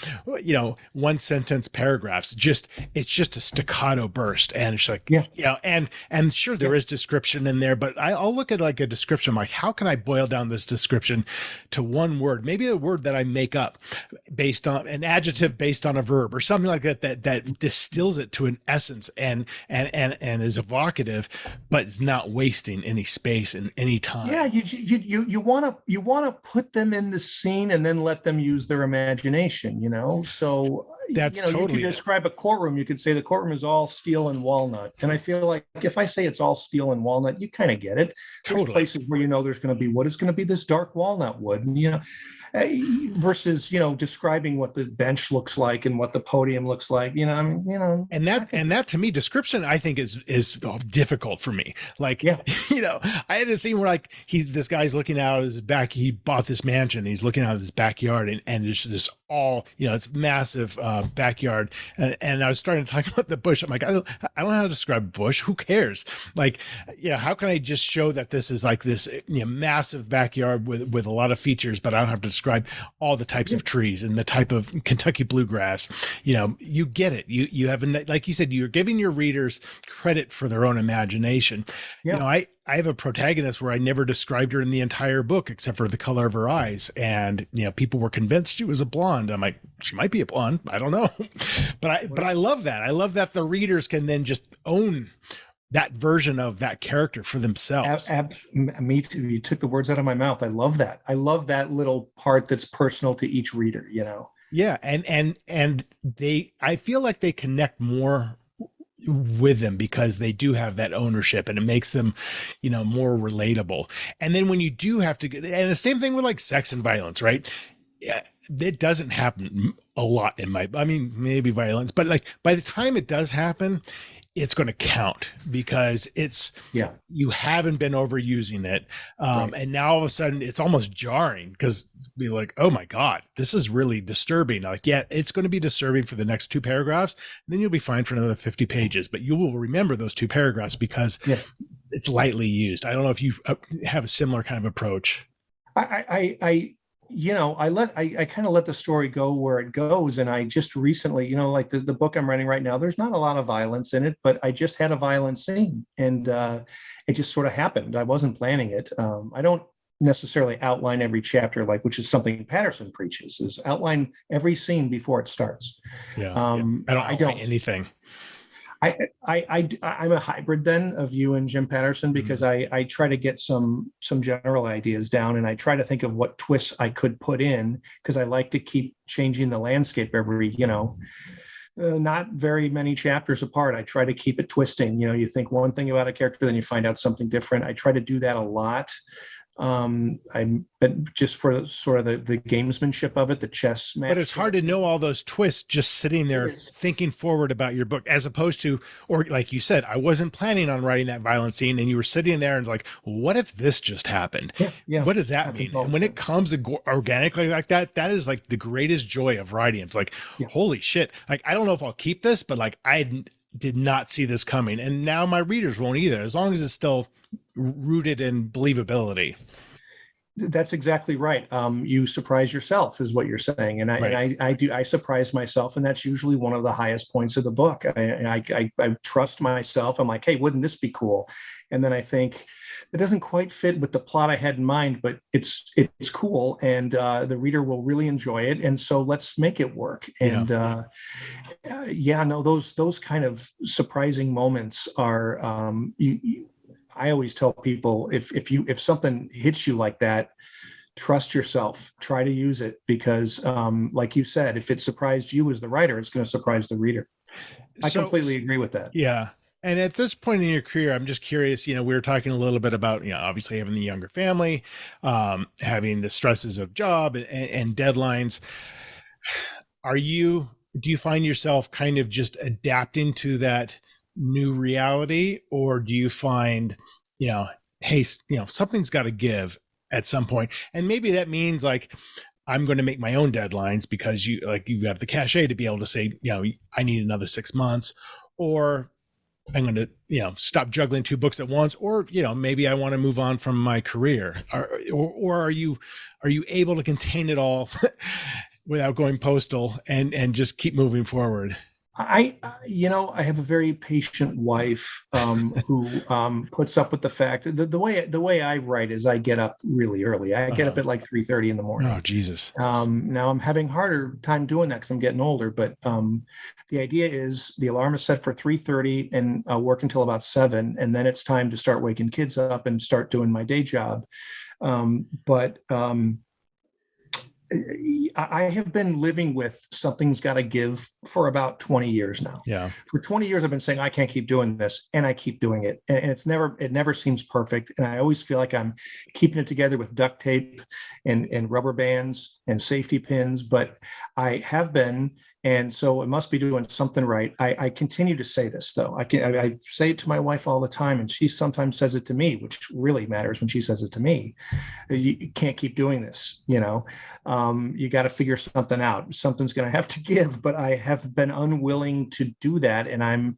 [SPEAKER 1] one sentence paragraphs. It's just a staccato burst. And it's like, and sure, there is description in there, but I'll look at like a description, like, how can I boil down this description to one word? Maybe a word that I make up based on an adjective, based on a verb or something like that distills it to an essence and is evocative, but it's not wasting any space and any time.
[SPEAKER 2] Yeah. You want to put them in the scene and then let them use their imagination, so
[SPEAKER 1] that's totally
[SPEAKER 2] you could describe a courtroom. You could say the courtroom is all steel and walnut, and I feel like if I say it's all steel and walnut, you kind of get it. There's places where there's going to be wood. It's going to be this dark walnut wood, versus describing what the bench looks like and what the podium looks like.
[SPEAKER 1] And that to me, description, I think is difficult for me. Like, I had a scene where like this guy's looking out of his back. He bought this mansion. He's looking out of his backyard, and there's this all it's massive backyard. And I was starting to talk about the bush. I'm like, I don't know how to describe a bush. Who cares? Like, how can I just show that this is like this massive backyard with a lot of features, but I don't have to describe all the types of trees and the type of Kentucky bluegrass. You get it. You have, like you said, you're giving your readers credit for their own imagination. I have a protagonist where I never described her in the entire book except for the color of her eyes. And, people were convinced she was a blonde. I'm like, she might be a blonde. I don't know. But I love that. I love that the readers can then just own that version of that character for themselves.
[SPEAKER 2] Me too. You took the words out of my mouth. I love that. I love that little part that's personal to each reader,
[SPEAKER 1] Yeah. And I feel like they connect more with them because they do have that ownership, and it makes them, more relatable. And then when you do have to and the same thing with like sex and violence, right? It doesn't happen a lot maybe violence, but like by the time it does happen, it's going to count because you haven't been overusing it. And now all of a sudden it's almost jarring because be like, oh my God, this is really disturbing. Like, it's going to be disturbing for the next 2 paragraphs. Then you'll be fine for another 50 pages, but you will remember those 2 paragraphs because it's lightly used. I don't know if you have a similar kind of approach.
[SPEAKER 2] I kind of let the story go where it goes. And I just recently, like the book I'm writing right now, there's not a lot of violence in it, but I just had a violent scene and it just sort of happened. I wasn't planning it. I don't necessarily outline every chapter, which is something Patterson preaches, is outline every scene before it starts.
[SPEAKER 1] I don't anything.
[SPEAKER 2] I'm a hybrid then of you and Jim Patterson because I try to get some general ideas down, and I try to think of what twists I could put in because I like to keep changing the landscape every, not very many chapters apart. I try to keep it twisting. You think one thing about a character, then you find out something different. I try to do that a lot. But just for sort of the gamesmanship of it, the chess match.
[SPEAKER 1] But it's hard to know all those twists just sitting there thinking forward about your book, as opposed to, or like you said, I wasn't planning on writing that violent scene, and you were sitting there and like, what if this just happened? What does that mean? And when it comes organically like that, that is like the greatest joy of writing. It's like, holy shit! Like, I don't know if I'll keep this, but like I did not see this coming, and now my readers won't either, as long as it's still rooted in believability.
[SPEAKER 2] That's exactly right. You surprise yourself is what you're saying. And I surprise myself. And that's usually one of the highest points of the book. I trust myself. I'm like, hey, wouldn't this be cool? And then I think it doesn't quite fit with the plot I had in mind, but it's cool. And the reader will really enjoy it. And so let's make it work. And those kind of surprising moments are, I always tell people if something hits you like that, trust yourself, try to use it because like you said, if it surprised you as the writer, it's going to surprise the reader. I completely agree with that.
[SPEAKER 1] Yeah. And at this point in your career, I'm just curious, we were talking a little bit about, obviously having the younger family, having the stresses of job and deadlines. Do you find yourself kind of just adapting to that new reality, or do you find, hey, something's got to give at some point? And maybe that means like, I'm going to make my own deadlines because you have the cachet to be able to say, I need another 6 months, or I'm going to, stop juggling 2 books at once, or, maybe I want to move on from my career, or are you able to contain it all without going postal and just keep moving forward?
[SPEAKER 2] I have a very patient wife who puts up with the fact that the way I write is I get up really early. I get up at like 3:30 in the morning.
[SPEAKER 1] Oh, Jesus.
[SPEAKER 2] Now I'm having harder time doing that because I'm getting older. But the idea is the alarm is set for 3:30 and I'll work until about 7. And then it's time to start waking kids up and start doing my day job. I have been living with something's got to give for about 20 years now.
[SPEAKER 1] Yeah.
[SPEAKER 2] For 20 years, I've been saying I can't keep doing this, and I keep doing it. And it never seems perfect. And I always feel like I'm keeping it together with duct tape and rubber bands and safety pins, but I have been. And so it must be doing something right. I continue to say this, though. I say it to my wife all the time, and she sometimes says it to me, which really matters when she says it to me. You can't keep doing this, you got to figure something out. Something's going to have to give, but I have been unwilling to do that. And I'm,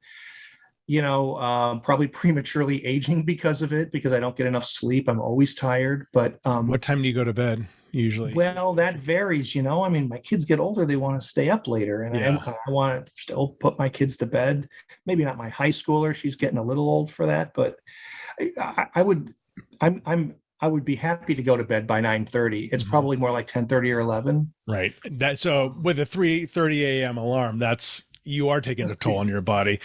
[SPEAKER 2] probably prematurely aging because of it, because I don't get enough sleep. I'm always tired. But
[SPEAKER 1] what time do you go to bed? Usually?
[SPEAKER 2] Well, that varies, my kids get older, they want to stay up later, and I want to still put my kids to bed. Maybe not my high schooler. She's getting a little old for that, but I would be happy to go to bed by 9:30. It's probably more like 10:30 or 11.
[SPEAKER 1] Right. So with a 3:30 a.m. alarm, you are taking a toll on your body.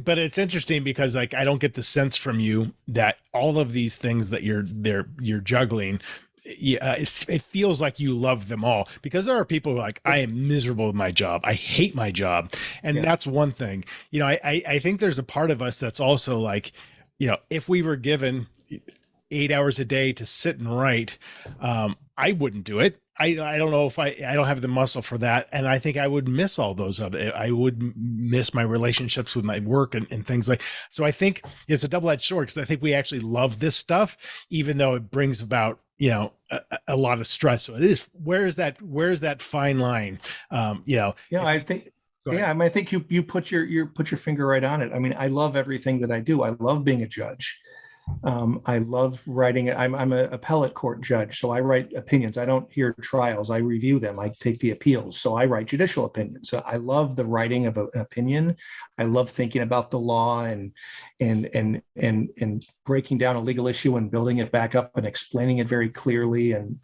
[SPEAKER 1] But it's interesting because I don't get the sense from you that all of these things that you're juggling, it feels like you love them all, because there are people who are like, I am miserable with my job. I hate my job. And that's one thing. I think there's a part of us that's also like, if we were given 8 hours a day to sit and write, I wouldn't do it. I don't know if I don't have the muscle for that. And I think I would miss all those other, I would miss my relationships with my work and things like, so I think it's a double-edged sword, because I think we actually love this stuff, even though it brings about, a lot of stress. So it is, where's that fine line?
[SPEAKER 2] I think, I think you put your finger right on it. I mean, I love everything that I do. I love being a judge. I love writing. I'm an appellate court judge, so I write opinions. I don't hear trials. I review them. I take the appeals. So I write judicial opinions. So I love the writing of an opinion. I love thinking about the law and breaking down a legal issue and building it back up and explaining it very clearly. And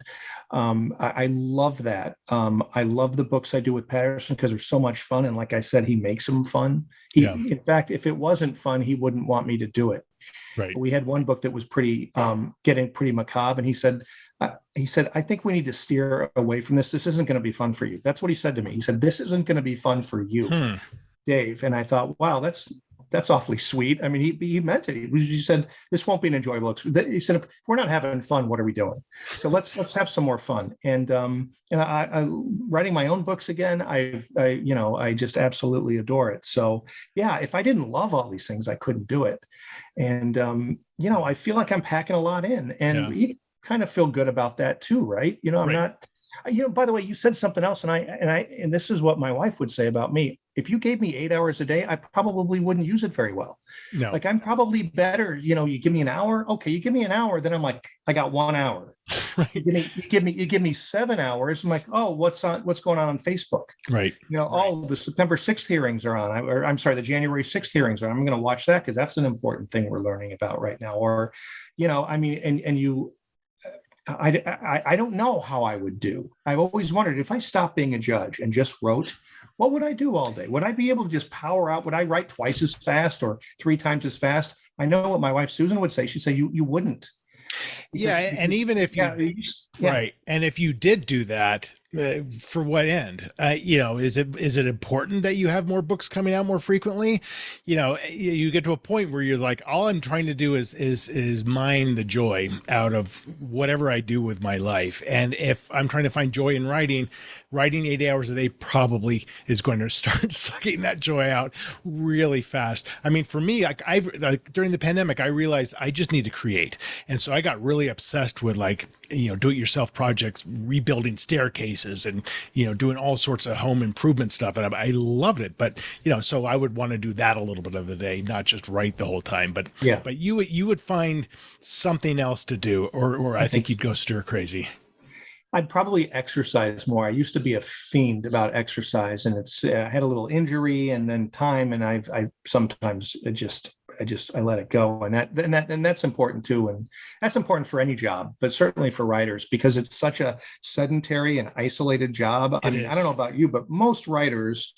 [SPEAKER 2] I love that. I love the books I do with Patterson because they're so much fun. And like I said, he makes them fun. In fact, if it wasn't fun, he wouldn't want me to do it.
[SPEAKER 1] Right.
[SPEAKER 2] We had one book that was pretty getting pretty macabre, and he said, I think we need to steer away from this. This isn't going to be fun for you. That's what he said to me. He said, this isn't going to be fun for you, Dave. And I thought, wow, that's awfully sweet. I mean, he meant it. He said, this won't be an enjoyable experience. He said, if we're not having fun, what are we doing? So let's have some more fun. And I writing my own books again, I just absolutely adore it. So yeah, if I didn't love all these things, I couldn't do it. And I feel like I'm packing a lot in, and you kind of feel good about that too, right? I'm not. By the way, you said something else, and this is what my wife would say about me. If you gave me 8 hours a day, I probably wouldn't use it very well. No. Like, I'm probably better, you give me an hour. Okay, you give me an hour, then I'm like, I got 1 hour. Right. You give me 7 hours. I'm like, oh, what's going on Facebook?
[SPEAKER 1] Right.
[SPEAKER 2] The September 6th hearings are on, or I'm sorry, the January 6th hearings are on. I'm going to watch that because that's an important thing we're learning about right now. Or, I don't know how I would do. I've always wondered, if I stopped being a judge and just wrote, what would I do all day? Would I be able to just power out? Would I write twice as fast or 3 times as fast? I know what my wife Susan would say. She'd say, you wouldn't.
[SPEAKER 1] Yeah, and even if right, and if you did do that, For what end? Is it important that you have more books coming out more frequently? You get to a point where you're like, all I'm trying to do is mine the joy out of whatever I do with my life. And if I'm trying to find joy in writing 8 hours a day probably is going to start sucking that joy out really fast. I mean, for me, during the pandemic, I realized I just need to create. And so I got really obsessed with do-it-yourself projects, rebuilding staircases and, doing all sorts of home improvement stuff. And I loved it. But, so I would want to do that a little bit of the day, not just write the whole time. But yeah, but you would find something else to do, or I think you'd go stir crazy.
[SPEAKER 2] I'd probably exercise more. I used to be a fiend about exercise, and I had a little injury and then time, and I sometimes I let it go, and that's important too, and that's important for any job, but certainly for writers, because it's such a sedentary and isolated job. I don't know about you, but most writers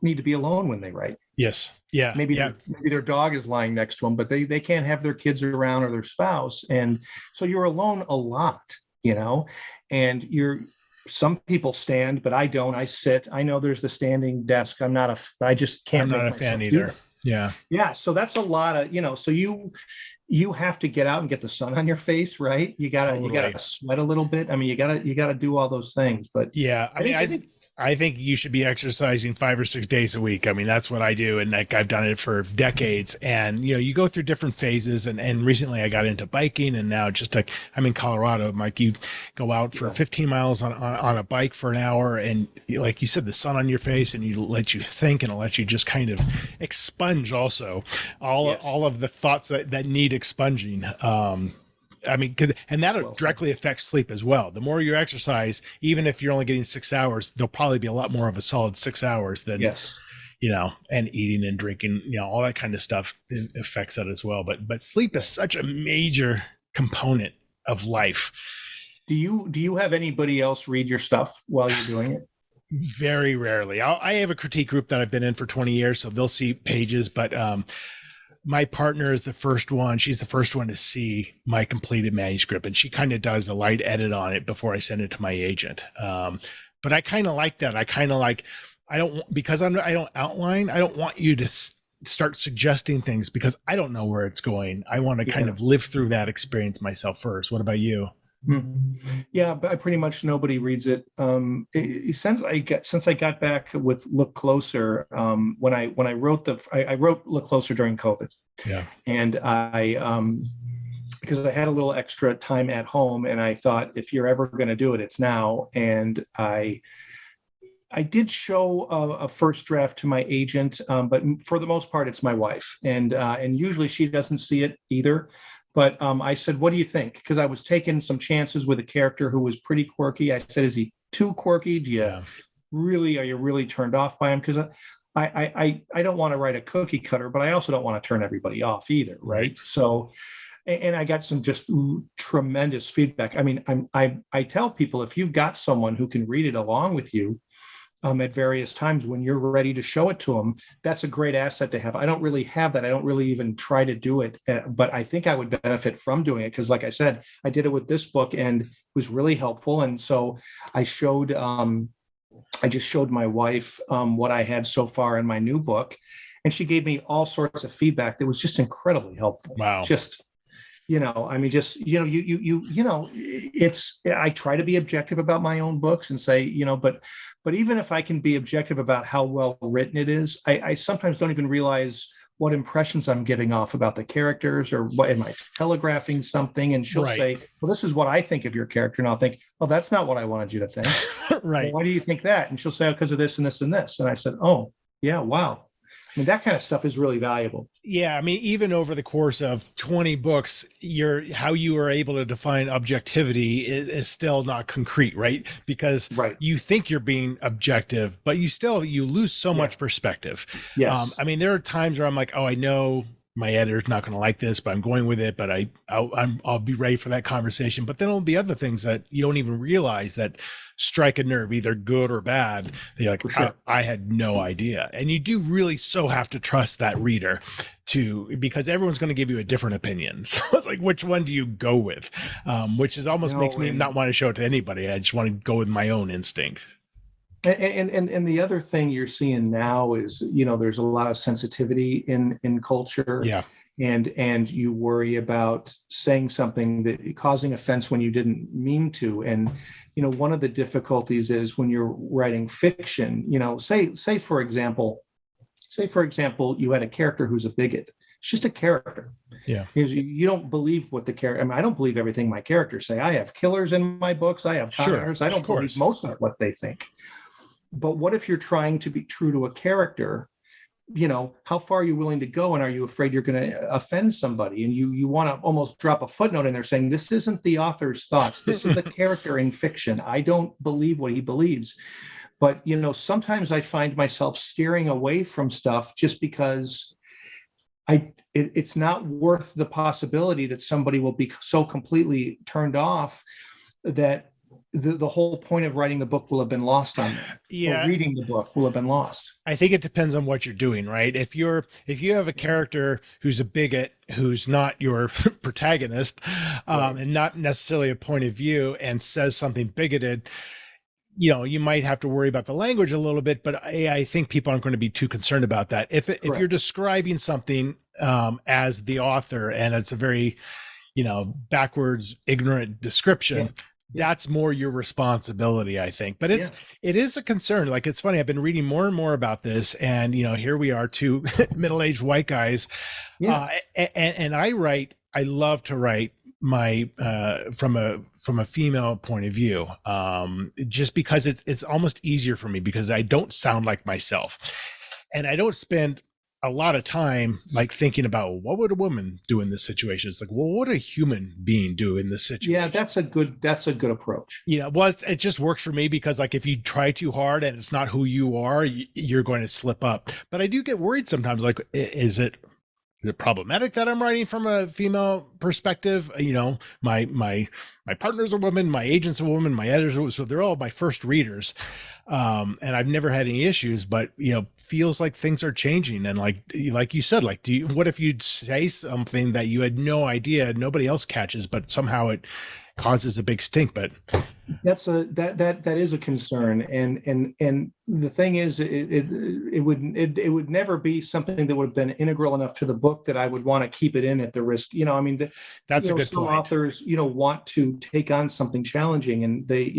[SPEAKER 2] need to be alone when they write.
[SPEAKER 1] Yes. Yeah.
[SPEAKER 2] Maybe their dog is lying next to them, but they can't have their kids around or their spouse, and so you're alone a lot, and some people stand, but I don't. I sit. I know there's the standing desk. I just can't.
[SPEAKER 1] I'm not a fan either. Yeah.
[SPEAKER 2] Yeah. So that's a lot of, so you have to get out and get the sun on your face, right? You gotta sweat a little bit. I mean, you gotta do all those things, but
[SPEAKER 1] yeah, I think you should be exercising 5 or 6 days a week. I mean, that's what I do. And I've done it for decades. And, you go through different phases. And recently I got into biking, and now I'm in Colorado, Mike, you go out for 15 miles on a bike for an hour. And like you said, the sun on your face, and you let you think, and it lets you just kind of expunge also all of the thoughts that need expunging. And that directly affects sleep as well. The more you exercise, even if you're only getting 6 hours, there'll probably be a lot more of a solid 6 hours than, and eating and drinking, all that kind of stuff affects that as well. But sleep is such a major component of life.
[SPEAKER 2] Do you have anybody else read your stuff while you're doing it?
[SPEAKER 1] Very rarely. I have a critique group that I've been in for 20 years, so they'll see pages, but, my partner is the first one. She's the first one to see my completed manuscript, and she kind of does a light edit on it before I send it to my agent. But I kind of like that. I don't outline. I don't want you to start suggesting things because I don't know where it's going. I want to kind of live through that experience myself first. What about you?
[SPEAKER 2] Mm-hmm. Yeah, but pretty much nobody reads it. Since I got back with Look Closer, when I wrote I wrote Look Closer during COVID.
[SPEAKER 1] Yeah.
[SPEAKER 2] And because I had a little extra time at home, and I thought, if you're ever going to do it, it's now. And I did show a first draft to my agent, but for the most part, it's my wife, and usually she doesn't see it either. But I said, what do you think? Because I was taking some chances with a character who was pretty quirky. I said, is he too quirky? Are you really turned off by him? Because I don't want to write a cookie cutter, but I also don't want to turn everybody off either. Right. So, and I got some just tremendous feedback. I mean, I tell people, if you've got someone who can read it along with you, at various times when you're ready to show it to them, that's a great asset to have. I don't really have that. I don't really even try to do it, but I think I would benefit from doing it because, like I said, I did it with this book and it was really helpful. And so I just showed my wife what I had so far in my new book, and she gave me all sorts of feedback that was just incredibly helpful.
[SPEAKER 1] Wow.
[SPEAKER 2] I try to be objective about my own books and say, but even if I can be objective about how well written it is, I sometimes don't even realize what impressions I'm giving off about the characters, or what am I telegraphing something? And she'll say, well, this is what I think of your character. And I'll think, oh, that's not what I wanted you to think.
[SPEAKER 1] Right.
[SPEAKER 2] Well, why do you think that? And she'll say, because of this and this and this. And I said, oh yeah, wow. I mean, that kind of stuff is really valuable.
[SPEAKER 1] Yeah. I mean, even over the course of 20 books, how you are able to define objectivity is still not concrete, right? Because you think you're being objective, but you lose so much perspective.
[SPEAKER 2] Yes.
[SPEAKER 1] I mean, there are times where I'm like, oh, I know my editor's not going to like this, but I'm going with it. But I'll be ready for that conversation. But then there'll be other things that you don't even realize that strike a nerve, either good or bad. You're like,
[SPEAKER 2] Sure.
[SPEAKER 1] I had no idea. And you do really so have to trust that reader because everyone's going to give you a different opinion. So it's like, which one do you go with? Which is almost makes me not want to show it to anybody. I just want to go with my own instinct.
[SPEAKER 2] And the other thing you're seeing now is, there's a lot of sensitivity in culture.
[SPEAKER 1] Yeah.
[SPEAKER 2] And you worry about saying something that causing offense when you didn't mean to. And, one of the difficulties is when you're writing fiction, say for example, you had a character who's a bigot. It's just a character.
[SPEAKER 1] Yeah.
[SPEAKER 2] You don't believe what the character, I don't believe everything my characters say. I have killers in my books. I have commenters. I don't believe most of what they think. But what if you're trying to be true to a character? How far are you willing to go? And are you afraid you're going to offend somebody? And you want to almost drop a footnote in there saying, this isn't the author's thoughts. This is a character in fiction. I don't believe what he believes. But, sometimes I find myself steering away from stuff just because it's not worth the possibility that somebody will be so completely turned off that the whole point of writing the book will have been lost on them.
[SPEAKER 1] Yeah.
[SPEAKER 2] Or reading the book will have been lost.
[SPEAKER 1] I think it depends on what you're doing, right? If you have a character who's a bigot, who's not your protagonist, and not necessarily a point of view, and says something bigoted, you might have to worry about the language a little bit, but I think people aren't going to be too concerned about that. If you're describing something as the author, and it's a very, backwards, ignorant description, that's more your responsibility, I think. But it is a concern. Like, it's funny, I've been reading more and more about this, and here we are, two middle-aged white guys. And I love to write my from a female point of view, just because it's almost easier for me, because I don't sound like myself, and I don't spend a lot of time like thinking about what would a woman do in this situation. It's like, well, what would a human being do in this situation?
[SPEAKER 2] Yeah, that's a good approach.
[SPEAKER 1] Well, it just works for me, because like, if you try too hard and it's not who you are, you're going to slip up. But I do get worried sometimes, like, is it problematic that I'm writing from a female perspective? My partner's a woman, my agent's a woman, my editors, so they're all my first readers. And I've never had any issues, but feels like things are changing. And like you said, like, what if you'd say something that you had no idea, nobody else catches, but somehow it causes a big stink? But
[SPEAKER 2] that is a concern, and the thing is, it would never be something that would have been integral enough to the book that I would want to keep it in at the risk.
[SPEAKER 1] That's a good
[SPEAKER 2] some
[SPEAKER 1] point.
[SPEAKER 2] Authors, want to take on something challenging, and they,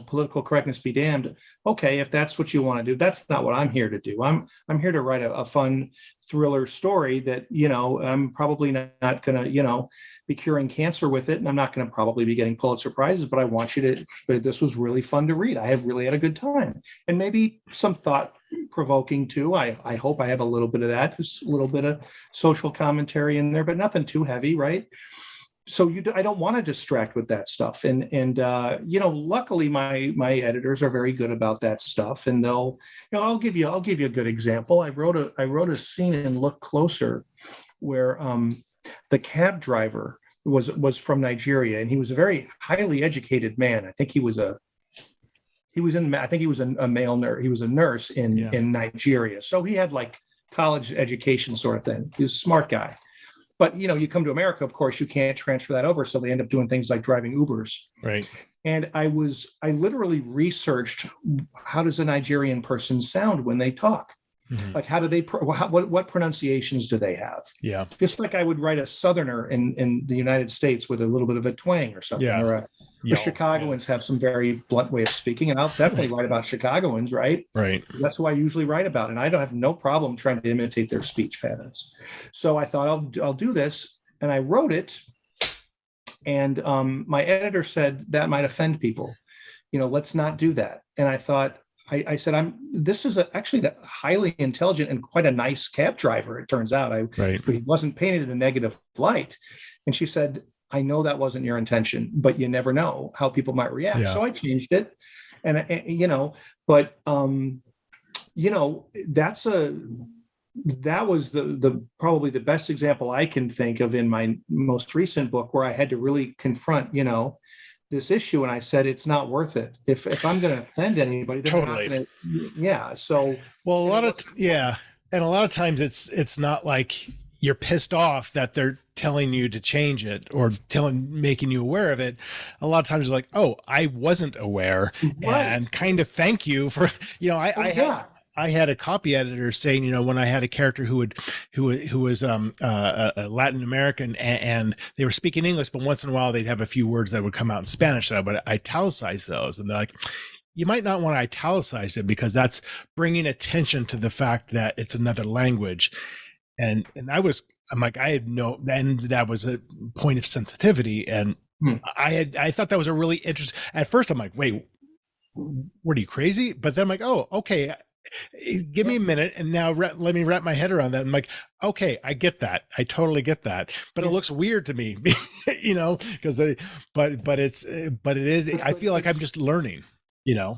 [SPEAKER 2] political correctness be damned. Okay, if that's what you want to do, that's not what I'm here to do. I'm here to write a fun thriller story that, I'm probably not going to, be curing cancer with it, and I'm not going to probably be getting Pulitzer Prizes, but I want you to, but this was really fun to read. I have really had a good time, and maybe some thought provoking too. I hope I have a little bit of that, just a little bit of social commentary in there, but nothing too heavy, right? So I don't want to distract with that stuff, and luckily my editors are very good about that stuff, and they'll, I'll give you a good example. I wrote a scene in Look Closer where the cab driver was from Nigeria, and he was a very highly educated man. I think he was a male nurse. He was a nurse in Nigeria, so he had like college education sort of thing. He was a smart guy. But, you come to America, of course, you can't transfer that over. So they end up doing things like driving Ubers.
[SPEAKER 1] Right.
[SPEAKER 2] And I literally researched, how does a Nigerian person sound when they talk? Mm-hmm. Like, how do they, what pronunciations do they have? Yeah. Just like I would write a Southerner in the United States with a little bit of a twang or something. Yeah. Or the Chicagoans have some very blunt way of speaking, and I'll definitely write about Chicagoans, right? Right. That's who I usually write about, and I don't have no problem trying to imitate their speech patterns. So I thought I'll do this, and I wrote it, and my editor said that might offend people. Let's not do that. And I thought, I said, this is actually a highly intelligent and quite a nice cab driver, it turns out. He wasn't painted in a negative light. And she said, I know that wasn't your intention, but you never know how people might react. Yeah. So I changed it. And that's that was the probably the best example I can think of in my most recent book, where I had to really confront, this issue. And I said, it's not worth it. If I'm going to offend anybody, they're
[SPEAKER 1] Totally.
[SPEAKER 2] not going to. Yeah. So,
[SPEAKER 1] Well, and a lot of times it's not like you're pissed off that they're telling you to change it or making you aware of it. A lot of times you're like, oh, I wasn't aware,
[SPEAKER 2] right.
[SPEAKER 1] and kind of thank you for, I had a copy editor saying, when I had a character who was a Latin American and they were speaking English, but once in a while they'd have a few words that would come out in Spanish, and I would italicize those. And they're like, you might not want to italicize it because that's bringing attention to the fact that it's another language. And I'm like, I had and that was a point of sensitivity. And I thought that was a really interesting, at first I'm like, wait, what are you, crazy? But then I'm like, oh, okay. Give me a minute, and now let me wrap my head around that. I'm like, okay, I get that. I totally get that. But it looks weird to me, because but it is. I feel like I'm just learning,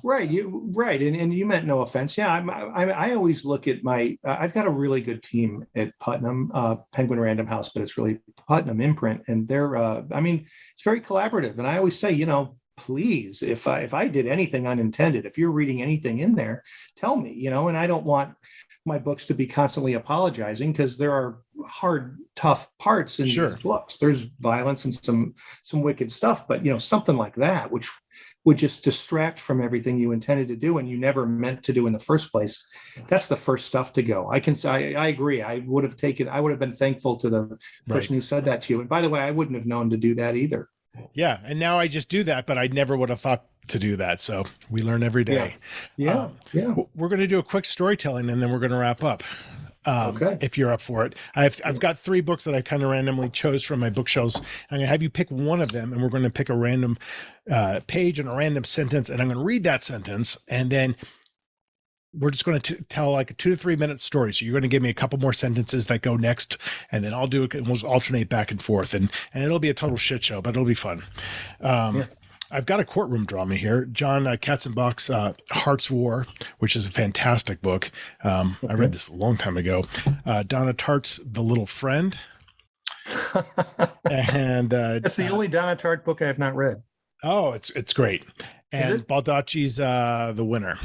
[SPEAKER 2] Right. And you meant no offense. Yeah. I always look at I've got a really good team at Putnam, Penguin Random House, but it's really Putnam Imprint, and they're, it's very collaborative. And I always say, please, if I did anything unintended, if you're reading anything in there, tell me, and I don't want my books to be constantly apologizing, because there are hard, tough parts in these books. There's violence and some wicked stuff, but something like that, which would just distract from everything you intended to do and you never meant to do in the first place. That's the first stuff to go. I agree. I would have been thankful to the person who said that to you. And by the way, I wouldn't have known to do that either.
[SPEAKER 1] Yeah. And now I just do that, but I never would have thought to do that. So we learn every day.
[SPEAKER 2] Yeah.
[SPEAKER 1] We're going to do a quick storytelling and then we're going to wrap up.
[SPEAKER 2] Okay.
[SPEAKER 1] If you're up for it. I've got 3 books that I kind of randomly chose from my bookshelves. I'm going to have you pick one of them, and we're going to pick a random page and a random sentence, and I'm going to read that sentence, and then we're just going to tell like a 2 to 3 minute story. So you're going to give me a couple more sentences that go next, and then I'll do it, and we'll alternate back and forth, and it'll be a total shit show, but it'll be fun. I've got a courtroom drama here. John Katzenbach's Heart's War, which is a fantastic book. I read this a long time ago. Donna Tartt's The Little Friend. And
[SPEAKER 2] that's the only Donna Tartt book I have not read.
[SPEAKER 1] Oh, it's great. And Baldacci's The Winner,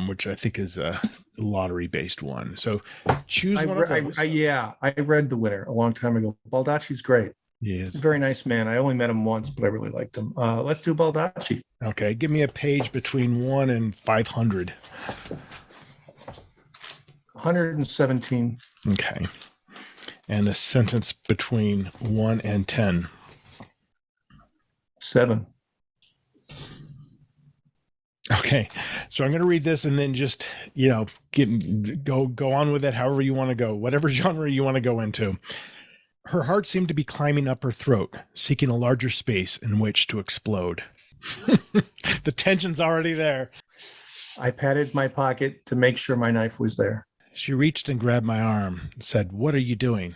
[SPEAKER 1] which I think is a lottery-based one. So choose one of those.
[SPEAKER 2] I read The Winner a long time ago. Baldacci's great.
[SPEAKER 1] Yes.
[SPEAKER 2] Very nice man. I only met him once, but I really liked him. Let's do Baldacci.
[SPEAKER 1] Okay. Give me a page between 1 and 500.
[SPEAKER 2] 117.
[SPEAKER 1] Okay. And a sentence between 1 and 10.
[SPEAKER 2] 7.
[SPEAKER 1] Okay. So I'm going to read this and then just, go on with it however you want to go, whatever genre you want to go into. Her heart seemed to be climbing up her throat, seeking a larger space in which to explode. The tension's already there.
[SPEAKER 2] I patted my pocket to make sure my knife was there.
[SPEAKER 1] She reached and grabbed my arm and said, "What are you doing?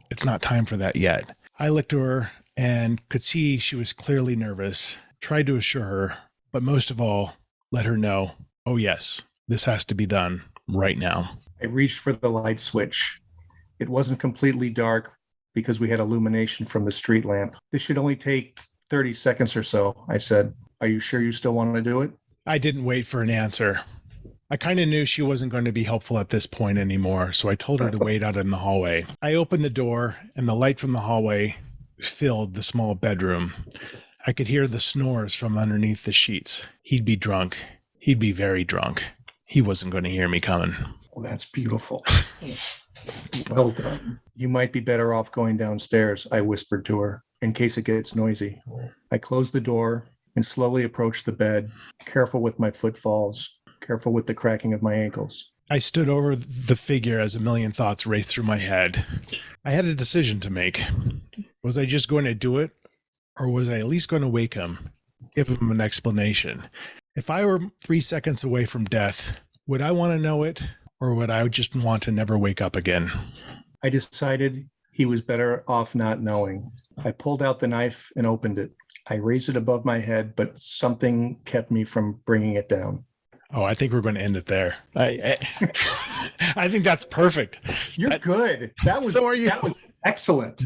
[SPEAKER 1] It's not time for that yet." I looked to her and could see she was clearly nervous, tried to assure her, but most of all, let her know, oh yes, this has to be done right now.
[SPEAKER 2] I reached for the light switch. It wasn't completely dark, because we had illumination from the street lamp. This should only take 30 seconds or so, I said. Are you sure you still want to do it?
[SPEAKER 1] I didn't wait for an answer. I kind of knew she wasn't going to be helpful at this point anymore, so I told her to wait out in the hallway. I opened the door, and the light from the hallway filled the small bedroom. I could hear the snores from underneath the sheets. He'd be drunk. He'd be very drunk. He wasn't going to hear me coming.
[SPEAKER 2] Well, that's beautiful. Well done. You might be better off going downstairs, I whispered to her, in case it gets noisy. I closed the door and slowly approached the bed, careful with my footfalls, careful with the cracking of my ankles.
[SPEAKER 1] I stood over the figure as a million thoughts raced through my head. I had a decision to make. Was I just going to do it, or was I at least going to wake him, give him an explanation? If I were 3 seconds away from death, would I want to know it? Or would I just want to never wake up again? I
[SPEAKER 2] decided he was better off not knowing. I pulled out the knife and opened it. I raised it above my head, but something kept me from bringing it down.
[SPEAKER 1] Oh, I think we're going to end it there. I think that's perfect.
[SPEAKER 2] You're good. That was,
[SPEAKER 1] so are you.
[SPEAKER 2] That was excellent.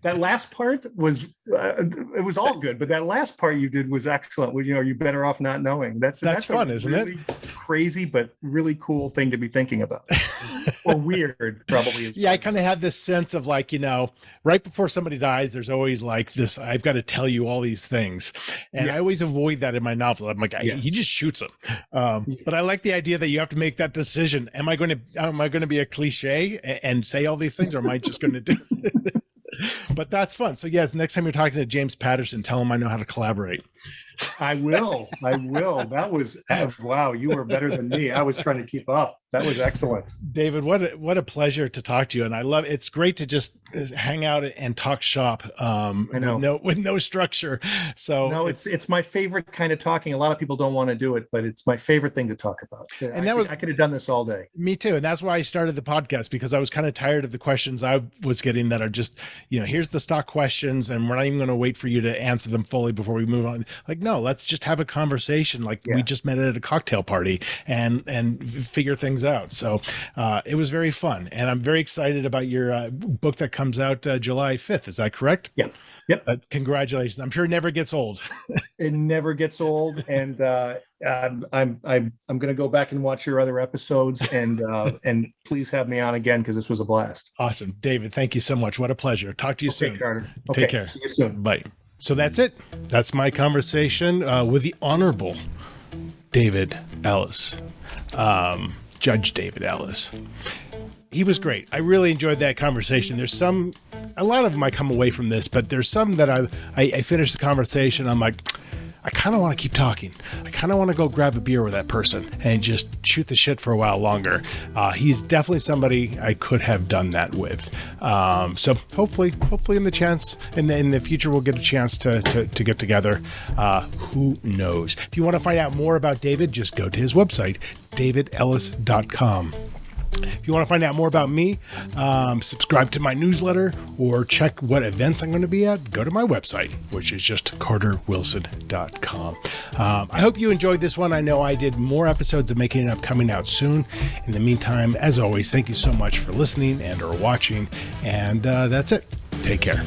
[SPEAKER 2] That last part was, it was all good, but that last part you did was excellent. Well, you're better off not knowing. That's
[SPEAKER 1] fun, isn't
[SPEAKER 2] really
[SPEAKER 1] it?
[SPEAKER 2] Crazy, but really cool thing to be thinking about. Or weird, probably.
[SPEAKER 1] Yeah, I kind of had this sense of like, right before somebody dies, there's always like this, I've got to tell you all these things. And I always avoid that in my novel. I'm like, he just shoots him. But I like the idea that you have to make that decision. Am I going to be a cliche and say all these things, or am I just going to do it? But that's fun. So yes, next time you're talking to James Patterson, tell him I know how to collaborate.
[SPEAKER 2] I will. That was, wow, you were better than me. I was trying to keep up. That was excellent.
[SPEAKER 1] David, what a pleasure to talk to you. And I love, it's great to just hang out and talk shop
[SPEAKER 2] I know.
[SPEAKER 1] with no structure. So
[SPEAKER 2] no, it's my favorite kind of talking. A lot of people don't want to do it, but it's my favorite thing to talk about. And I could have done this all day.
[SPEAKER 1] Me too. And that's why I started the podcast, because I was kind of tired of the questions I was getting that are just, here's the stock questions and we're not even going to wait for you to answer them fully before we move on. Like, no, let's just have a conversation. Like we just met at a cocktail party and figure things out. So it was very fun. And I'm very excited about your book that comes out July 5th. Is that correct?
[SPEAKER 2] Yeah. Yep.
[SPEAKER 1] Congratulations. I'm sure it never gets old.
[SPEAKER 2] It never gets old. And I'm going to go back and watch your other episodes and please have me on again, because this was a blast.
[SPEAKER 1] Awesome. David, thank you so much. What a pleasure. Talk to you soon.
[SPEAKER 2] Carter.
[SPEAKER 1] Take care.
[SPEAKER 2] See you soon.
[SPEAKER 1] Bye. So that's it. That's my conversation with the Honorable David Ellis, Judge David Ellis. He was great. I really enjoyed that conversation. There's a lot of them I come away from this, but there's some that I finished the conversation. I'm like, I kind of want to keep talking. I kind of want to go grab a beer with that person and just shoot the shit for a while longer. He's definitely somebody I could have done that with. So hopefully in the future, we'll get a chance to get together. Who knows? If you want to find out more about David, just go to his website, davidellis.com. If you want to find out more about me, subscribe to my newsletter or check what events I'm going to be at, go to my website, which is just carterwilson.com. I hope you enjoyed this one. I know I did more episodes of Making It Up coming out soon. In the meantime, as always, thank you so much for listening and or watching. And that's it. Take care.